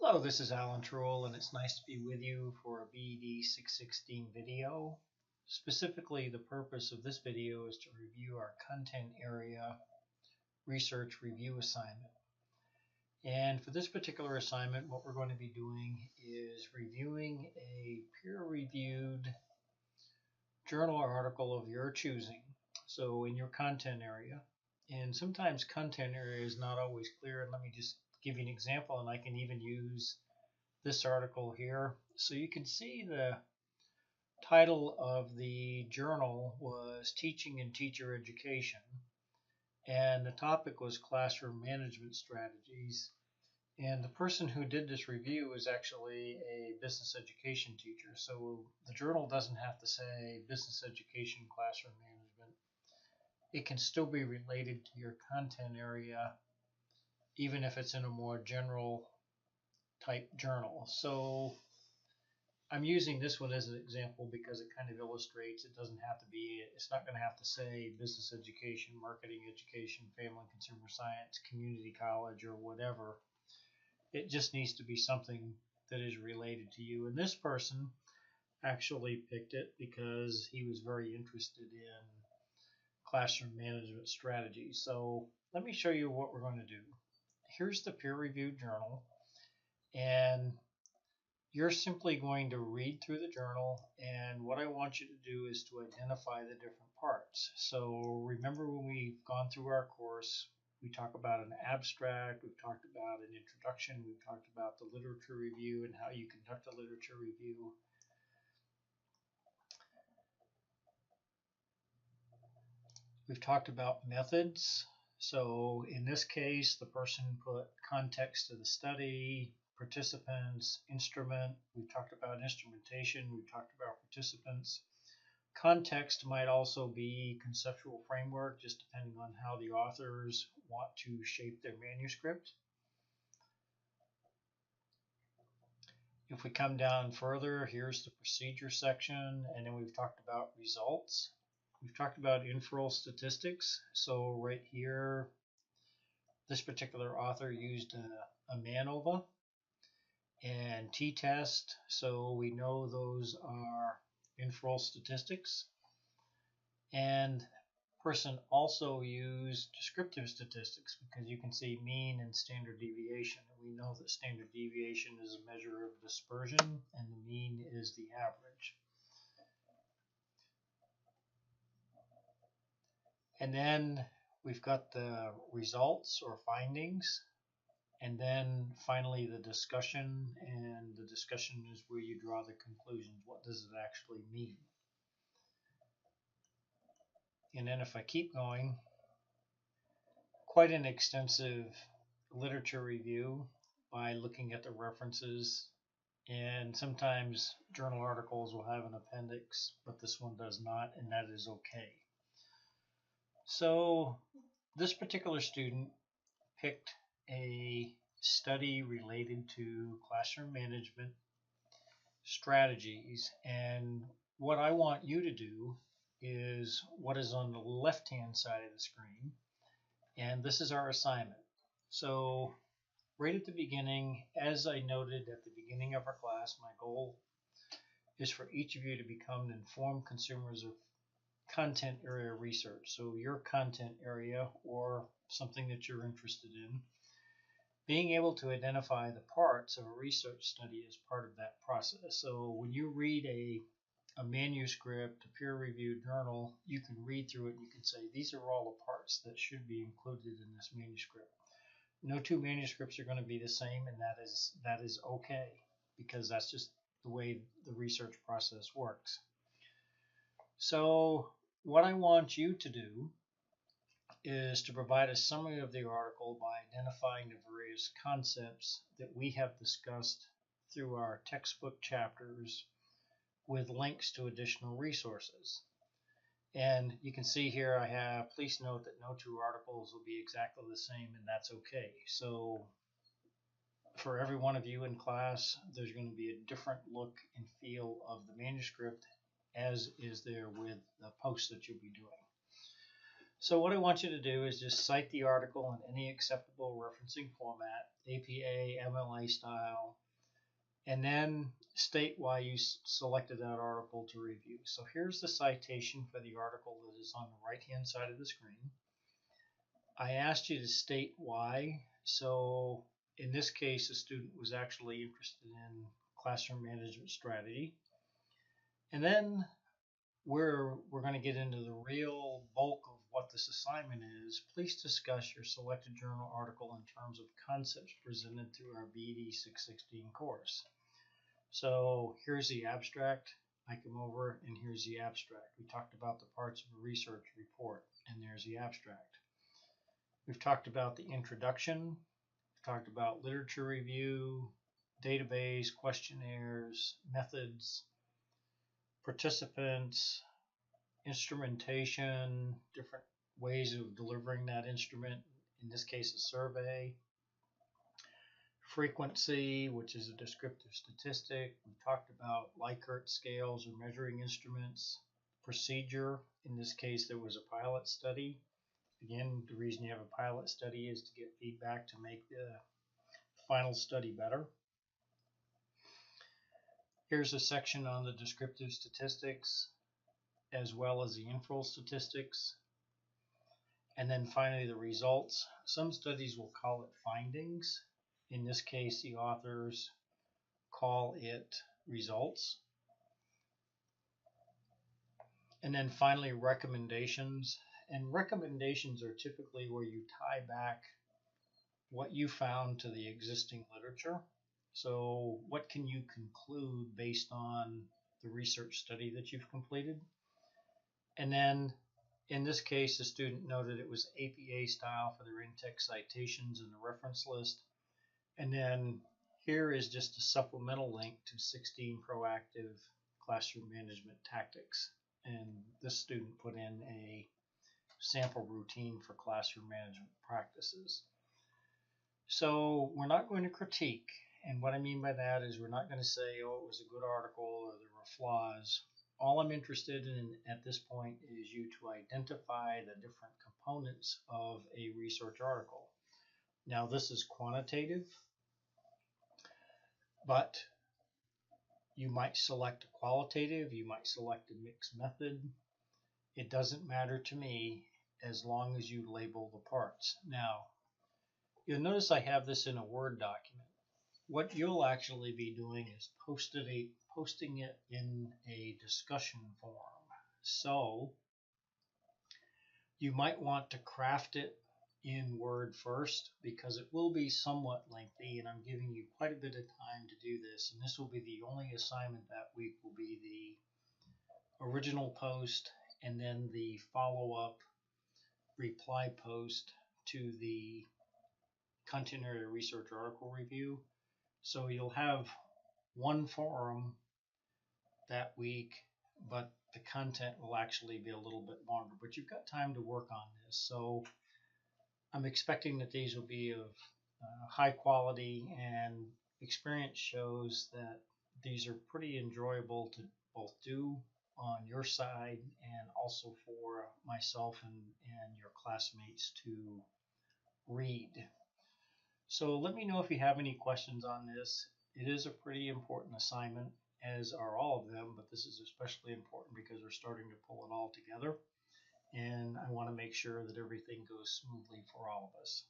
Hello, this is Alan Trull, and it's nice to be with you for a BD 616 video. Specifically, the purpose of this video is to review our content area research review assignment. And for this particular assignment, what we're going to be doing is reviewing a peer-reviewed journal or article of your choosing. So in your content area, and sometimes content area is not always clear, and let me just give you an example, and I can even use this article here. So you can see the title of the journal was Teaching and Teacher Education, and the topic was Classroom Management Strategies. And the person who did this review is actually a business education teacher. So the journal doesn't have to say business education classroom management. It can still be related to your content area, even if it's in a more general type journal. So I'm using this one as an example because it kind of illustrates it doesn't have to be, it's not going to have to say business education, marketing education, family and consumer science, community college, or whatever. It just needs to be something that is related to you. And this person actually picked it because he was very interested in classroom management strategies. So let me show you what we're going to do. Here's the peer-reviewed journal, and you're simply going to read through the journal, and what I want you to do is to identify the different parts. So remember, when we've gone through our course, we talk about an abstract, we've talked about an introduction, we've talked about the literature review and how you conduct a literature review. We've talked about methods. So in this case, the person put context to the study, participants, instrument. We've talked about instrumentation. We've talked about participants. Context might also be conceptual framework, just depending on how the authors want to shape their manuscript. If we come down further, here's the procedure section, and then we've talked about results. We've talked about inferral statistics. So right here, this particular author used a MANOVA and t-test. So we know those are inferral statistics. And person also used descriptive statistics because you can see mean and standard deviation. And we know that standard deviation is a measure of dispersion and the mean is the average. And then we've got the results or findings, and then finally the discussion, and the discussion is where you draw the conclusions. What does it actually mean? And then if I keep going, quite an extensive literature review by looking at the references, and sometimes journal articles will have an appendix, but this one does not, and that is okay. So this particular student picked a study related to classroom management strategies, and what I want you to do is what is on the left hand side of the screen, and this is our assignment. So right at the beginning, as I noted at the beginning of our class, my goal is for each of you to become informed consumers of content area research. So your content area or something that you're interested in, being able to identify the parts of a research study is part of that process. So when you read a manuscript, a peer-reviewed journal, you can read through it and you can say, these are all the parts that should be included in this manuscript. No two manuscripts are going to be the same, and that is okay, because that's just the way the research process works. So what I want you to do is to provide a summary of the article by identifying the various concepts that we have discussed through our textbook chapters with links to additional resources. And you can see here I have, please note that no two articles will be exactly the same, and that's okay. So for every one of you in class, there's going to be a different look and feel of the manuscript, as is there with the posts that you'll be doing. So what I want you to do is just cite the article in any acceptable referencing format, APA, MLA style, and then state why you selected that article to review. So here's the citation for the article that is on the right-hand side of the screen. I asked you to state why. So in this case, the student was actually interested in classroom management strategy. And then we're going to get into the real bulk of what this assignment is. Please discuss your selected journal article in terms of concepts presented through our BD 616 course. So here's the abstract. I come over and here's the abstract. We talked about the parts of a research report, and there's the abstract. We've talked about the introduction. We've talked about literature review, database, questionnaires, methods, participants, instrumentation, different ways of delivering that instrument, in this case a survey, frequency, which is a descriptive statistic. We talked about Likert scales or measuring instruments, procedure, in this case there was a pilot study. Again, the reason you have a pilot study is to get feedback to make the final study better. Here's a section on the descriptive statistics as well as the inferral statistics. And then finally the results. Some studies will call it findings. In this case, the authors call it results. And then finally recommendations. And recommendations are typically where you tie back what you found to the existing literature. So what can you conclude based on the research study that you've completed? And then in this case, the student noted it was APA style for their in-text citations in the reference list. And then here is just a supplemental link to 16 proactive classroom management tactics. And this student put in a sample routine for classroom management practices. So we're not going to critique. And what I mean by that is we're not going to say, oh, it was a good article or there were flaws. All I'm interested in at this point is you to identify the different components of a research article. Now this is quantitative, but you might select a qualitative, you might select a mixed method. It doesn't matter to me as long as you label the parts. Now, you'll notice I have this in a Word document. What you'll actually be doing is posting it in a discussion forum. So you might want to craft it in Word first because it will be somewhat lengthy, and I'm giving you quite a bit of time to do this. And this will be the only assignment that week will be the original post and then the follow-up reply post to the content area research article review. So you'll have one forum that week, but the content will actually be a little bit longer. But you've got time to work on this. So I'm expecting that these will be of high quality, and experience shows that these are pretty enjoyable to both do on your side and also for myself and your classmates to read. So let me know if you have any questions on this. It is a pretty important assignment, as are all of them, but this is especially important because we're starting to pull it all together. And I want to make sure that everything goes smoothly for all of us.